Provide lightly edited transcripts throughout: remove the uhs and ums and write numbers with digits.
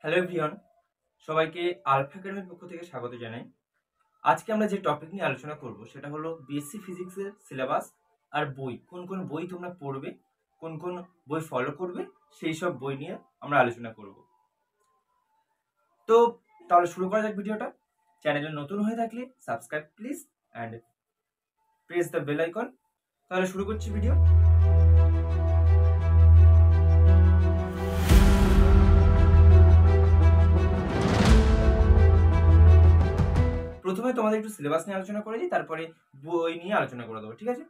Hello everyone, সবাইকে alpha একাডেমির পক্ষ থেকে স্বাগত জানাই। আজকে আমরা যে টপিক নিয়ে আলোচনা করব সেটা হলো বিএসসি ফিজিক্সের সিলেবাস আর বই। কোন কোন বই তোমরা পড়বে, কোন কোন বই ফলো করবে, সেই সব বই নিয়ে আমরা আলোচনা করব। তো তাহলে শুরু করা যাক ভিডিওটা। চ্যানেলে নতুন হয়ে থাকলে subscribe please and press the bell icon. তাহলে শুরু করছি ভিডিও। প্রথমে তোমাদের একটু সিলেবাস নিয়ে আলোচনা করে দিই, তারপরে বই নিয়ে আলোচনা করে দেবো, ঠিক আছে?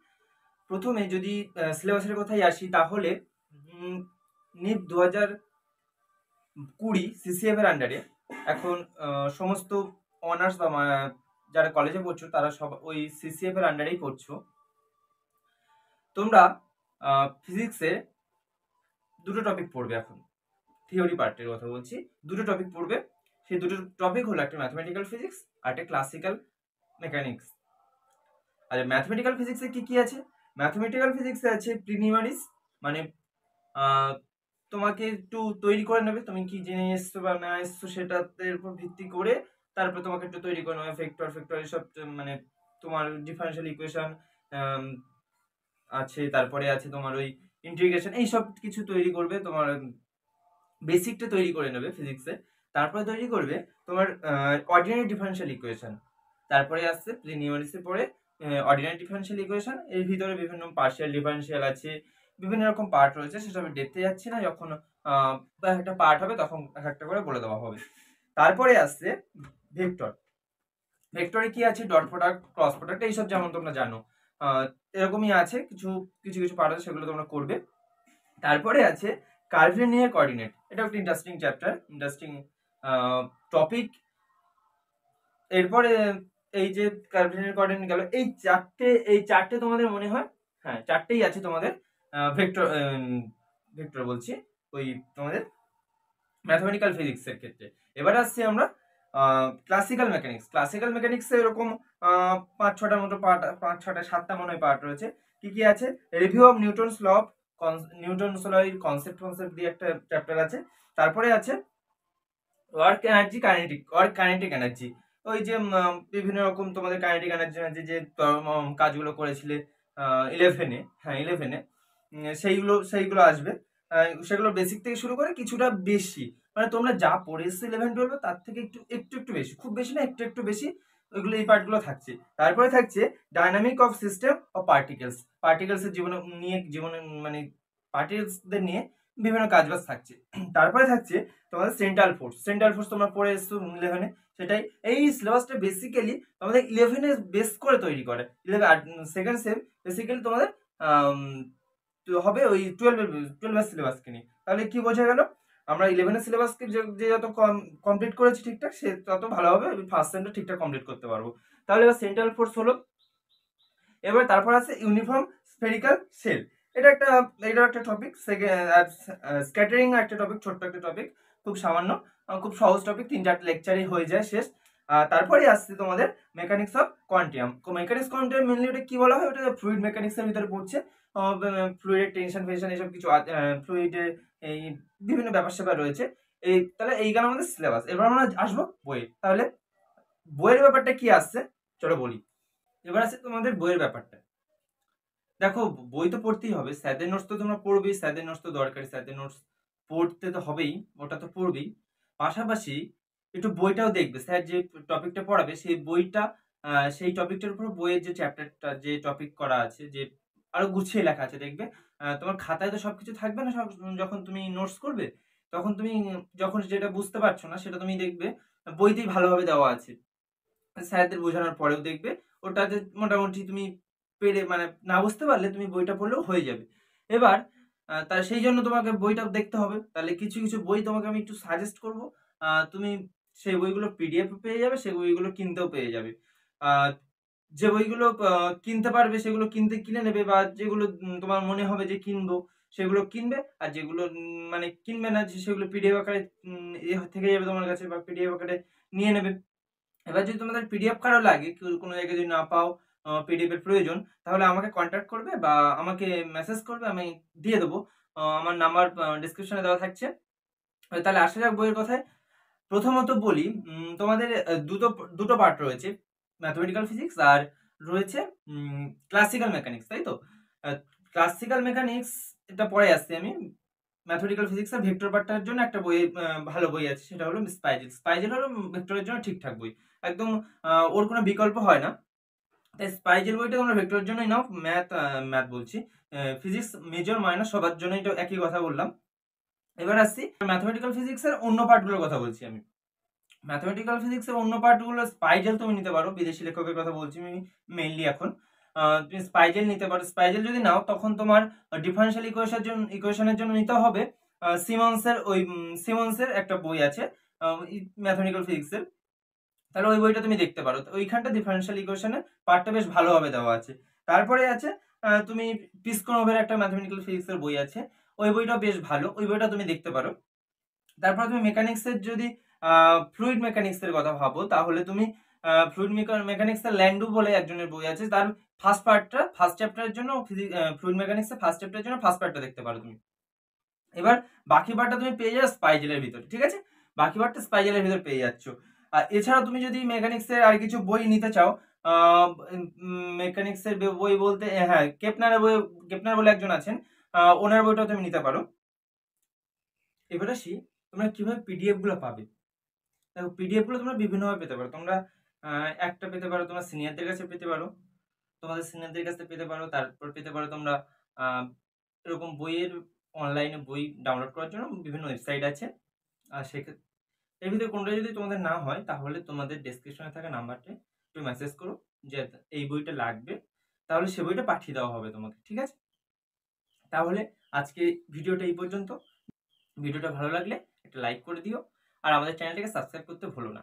প্রথমে যদি সিলেবাসের কথাই আসি, তাহলে নিট 2020 সিসিএফ এর আন্ডারে এখন সমস্ত অনার্স বা যারা কলেজে পড়ছো তারা সব ওই সিসিএফ এর আন্ডারেই পড়ছো। তোমরা ফিজিক্সে দুটো টপিক পড়বে। এখন থিওরি পার্টের কথা বলছি, দুটো টপিক পড়বে। সেই দুটো টপিক হলো একটা ম্যাথমেটিক্যাল ফিজিক্স আর একটা ক্লাসিক্যাল মেকানিক্স। আর ম্যাথমেটিক্যাল ফিজিক্সে কি কি আছে? ম্যাথমেটিক্যাল ফিজিক্সে আছে প্রিলিমিনারিজ, মানে তোমাকে একটু তৈরি করে নেবে, তুমি কি জেনে এসছো বা না এসছো সেটাতে উপর ভিত্তি করে তারপর তোমাকে একটু তৈরি করে নেবে। ফেক্টর এসব, মানে তোমার ডিফারেন্সিয়াল ইকুয়েশন আছে, তারপরে আছে তোমার ওই ইন্টিগ্রেশন, এইসব কিছু তৈরি করবে, তোমার বেসিকটা তৈরি করে নেবে ফিজিক্সে। তারপরে তৈরি করবে তোমার অর্ডিনারি ডিফারেন্সিয়াল ইকুয়েশন। তারপরে আসছে প্রিলিমিনারিজে পড়ে অর্ডিনারি ডিফারেন্সিয়াল ইকুয়েশন, এর ভিতরে বিভিন্ন পার্শিয়াল ডিফারেন্সিয়াল আছে, বিভিন্ন রকম পার্ট রয়েছে, সেসব ডেপথে যাচ্ছি না, যখন একটা পার্ট হবে তখন একটা করে বলে দেওয়া হবে। তারপরে আসছে ভেক্টর। ভেক্টরে কি আছে? ডট প্রোডাক্ট, ক্রস প্রোডাক্ট, এইসব যেমন তোমরা জানো এরকমই আছে, কিছু কিছু কিছু পার্ট আছে, সেগুলো তোমরা করবে। তারপরে আছে কার্ভিলিনিয়ার কোঅর্ডিনেট। এটা একটা ইন্টারেস্টিং চ্যাপ্টার, ইন্টারেস্টিং টপিক। এরপরে এই যে কার্ভিলিনিয়ার কোঅর্ডিনেট গেল, এই চারটে তোমাদের মনে হয়, হ্যাঁ চারটেই আছে তোমাদের ভেক্টর ভেক্টর বলছি ওই তোমাদের ম্যাথমেটিক্যাল ফিজিক্সের ক্ষেত্রে। এবার আসছি আমরা ক্লাসিক্যাল মেকানিক্স। ক্লাসিক্যাল মেকানিক্সে এরকম 5-6টার মতো পার্ট, 5-6-7টা মনে হয় পার্ট রয়েছে। কি কি আছে? Review of Newton's law of Newton's law এর কনসেপ্ট দিয়ে একটা চ্যাপ্টার আছে। তারপরে আছে ওয়ার্ক এনার্জি, কাইনেটিক এনার্জি। ওই যে বিভিন্ন রকম তোমাদের কাইনেটিক এনার্জি যে কাজগুলো করেছিলে 11-এ, হ্যাঁ 11-এ, সেইগুলো আসবে। সেগুলো বেসিক থেকে শুরু করে কিছুটা বেশি, মানে তোমরা যা পড়ে এসছো 11-12 তার থেকে একটু বেশি, খুব বেশি না, একটু বেশি ওইগুলো, এই পার্টগুলো থাকছে। তারপরে থাকছে ডাইনামিক অফ সিস্টেম অফ পার্টিকেলসের জীবনে মানে পার্টিকেলসদের নিয়ে বিভিন্ন কাজবাজ থাকছে। তারপরে থাকছে তোমাদের সেন্ট্রাল ফোর্স তোমরা পড়ে এসছো 11-এ, সেটাই। এই সিলেবাসটা বেসিক্যালি তোমাদের 11-এ বেস করে তৈরি করে। 11 সেকেন্ড সেম বেসিক্যালি তোমাদের হবে ওই 12-এর সিলেবাসকে নিয়ে। তাহলে কি বোঝা গেল? আমরা 11-এর সিলেবাসকে যে যত কমপ্লিট করেছি ঠিকঠাক, সে তত ভালোভাবে ফার্স্ট সেমটা ঠিকঠাক কমপ্লিট করতে পারবো। তাহলে এবার সেন্ট্রাল ফোর্স হলো। এবার তারপর আছে ইউনিফর্ম স্ফেরিক্যাল শেল। এটা একটা টপিক। স্ক্যাটারিং একটা টপিক, ছোট্ট একটা টপিক, খুব সামান্য, খুব সহজ টপিক, 3-4 লেকচারে হয়ে যায় শেষ। তারপরে আসছে তোমাদের মেকানিক্স অফ কোয়ান্টিয়াম। মেকানিক্স কোয়ান্টিয়াম মেনলি ওটা কি বলা হয়? ওটা ফ্লুইড মেকানিক্স এর ভিতরে পড়ছে। ফ্লুইডের টেনশন ফেনশন এসব কিছু, ফ্লুইডের এই বিভিন্ন ব্যাপার স্যাপার রয়েছে। তাহলে এই গেল আমাদের সিলেবাস। এবার আমরা আসবো বইয়ে। তাহলে বইয়ের ব্যাপারটা কি আসছে চলো বলি। এবার আছে তোমাদের বইয়ের ব্যাপারটা। দেখো, বই তো পড়তেই হবে, স্যারদের নোটস তো তোমরা পড়বেই, স্যারদের নোটস তো দরকারি, স্যারদের নোটস পড়তে তো হবেই, ওটা তো পড়বেই। পাশাপাশি একটু বইটাও দেখবে, স্যার যে টপিকটা পড়াবে সেই টপিকটার উপর বইয়ের যে চ্যাপ্টারটা, যে টপিক করা আছে, যে আরো গুছিয়ে লেখা আছে, দেখবে তোমার খাতায় তো সবকিছু থাকবে না। সব যখন তুমি নোটস করবে, তখন তুমি যখন যেটা বুঝতে পারছো না সেটা তুমি দেখবে বইতেই ভালোভাবে দেওয়া আছে। স্যারদের বোঝানোর পরেও দেখবে ওটাতে মোটামুটি তুমি পেরে, মানে না বুঝতে পারলে তুমি বইটা পড়লেও হয়ে যাবে। এবার তার সেই জন্য তোমাকে বইটা দেখতে হবে। তাহলে কিছু কিছু বই তোমাকে আমি একটু সাজেস্ট করব, তুমি সেই বইগুলো পিডিএফ পেয়ে যাবে, সেই বইগুলো কিনতেও পেয়ে যাবে। যে বইগুলো কিনতে পারবে সেগুলো কিনে নেবে, বা যেগুলো তোমার মনে হবে যে কিনবো সেগুলো কিনবে, আর যেগুলো মানে কিনবে না, সেগুলো পিডিএফ আকারে থেকে যাবে তোমার কাছে, বা পিডিএফ আকারে নিয়ে নেবে। এবার যদি তোমাদের পিডিএফ কারো লাগে, কোনো জায়গায় যদি না পাও পিডিএফ এর প্রয়োজন, তাহলে আমাকে কন্ট্যাক্ট করবে বা আমাকে মেসেজ করবে, আমি দিয়ে দেবো। আমার নাম্বার ডিসক্রিপশনে দেওয়া থাকছে। তাহলে আসা যাক বইয়ের কথায়। প্রথমত বলি, তোমাদের দুটো দুটো পার্ট রয়েছে, ম্যাথমেটিক্যাল ফিজিক্স আর রয়েছে ক্লাসিক্যাল মেকানিক্স, তাই তো? ক্লাসিক্যাল মেকানিক্স এটা পরে আসছি আমি। ম্যাথমেটিক্যাল ফিজিক্স আর ভেক্টর পার্টটার জন্য একটা বই, ভালো বই আছে, সেটা হলো স্পাইজেল। স্পাইজেল হলো ভেক্টরের জন্য ঠিকঠাক বই, একদম ওর কোনো বিকল্প হয় না। তাই স্পাইজেল বইটা তোমরা ভেক্টরের জন্যই নাও। ম্যাথ বলছি, ফিজিক্স মেজর মাইনর সবার জন্য এটা একই কথা বললাম। এবার আসছি ম্যাথমেটিক্যাল ফিজিক্সের অন্য পার্টগুলোর কথা বলছি আমি। ম্যাথমেটিক্যাল ফিজিক্সের অন্য পার্টগুলো স্পাইজেল তুমি নিতে পারো, বিদেশি লেখকের কথা বলছি আমি মেইনলি এখন। তুমি স্পাইজেল নিতে পারো। স্পাইজেল যদি নাও তখন তোমার ডিফারেনশিয়াল ইকুয়েশনের জন্য নিতে হবে সিমন্সের একটা বই আছে ম্যাথমেটিক্যাল ফিজিক্সের, তাহলে ওই বইটা তুমি দেখতে পারো। ওইখানটা ডিফারেনশিয়াল ইকুয়েশনের পার্টটা বেশ ভালোভাবে দেওয়া আছে। তারপরে আছে তুমি পিসকোনোভের একটা ম্যাথমেটিক্যাল ফিজিক্সের বই আছে, ওই বইটা বেশ ভালো, ওই বইটা তুমি দেখতে পারো। তারপর তুমি মেকানিক্সের যদি ফ্লুইড মেকানিক্সের কথা ভাবো, তাহলে তুমি ফ্লুইড মেকানিক্সের ল্যান্ডু বলে একজনের বই আছে, তার ফার্স্ট চ্যাপ্টারের জন্য ফ্লুইড মেকানিক্সের ফার্স্ট চ্যাপ্টারের জন্য ফার্স্ট পার্টটা দেখতে পারো তুমি। এবার বাকি পার্টটা তুমি পেয়ে যাবে স্পাইজেলের ভিতরে, ঠিক আছে? বাকি পার্টটা স্পাইজেলের ভিতরে পেয়ে যাচ্ছ। আর এছাড়া তুমি যদি মেকানিক্সের আর কিছু বই নিতে চাও, মেকানিক্সের বই বলতে হ্যাঁ, কেপনার বলে একজন আছেন, ওনার বইটাও তুমি নিতে পারো। এবার আসি তোমরা কিভাবে পিডিএফ গুলো পাবে। দেখো, পিডিএফ গুলো তোমরা বিভিন্নভাবে পেতে পারো। তোমরা একটা পেতে পারো তোমার সিনিয়রদের কাছে পেতে পারো, তোমাদের সিনিয়রদের কাছে পেতে পারো। তারপর পেতে পারো তোমরা এরকম বইয়ের অনলাইনে বই ডাউনলোড করার জন্য বিভিন্ন ওয়েবসাইট আছে। আর সেক্ষেত্রে এর ভিতরে কোনটা যদি তোমাদের না হয়, তাহলে তোমাদের ডেসক্রিপশনে থাকা নাম্বারটা একটু মেসেজ করো যে এই বইটা লাগবে, তাহলে সে বইটা পাঠিয়ে দেওয়া হবে তোমাকে, ঠিক আছে? তাহলে আজকে ভিডিওটা এই পর্যন্ত। ভিডিওটা ভালো লাগলে একটা লাইক করে দিও, আর আমাদের চ্যানেলটাকে সাবস্ক্রাইব করতে ভুলো না।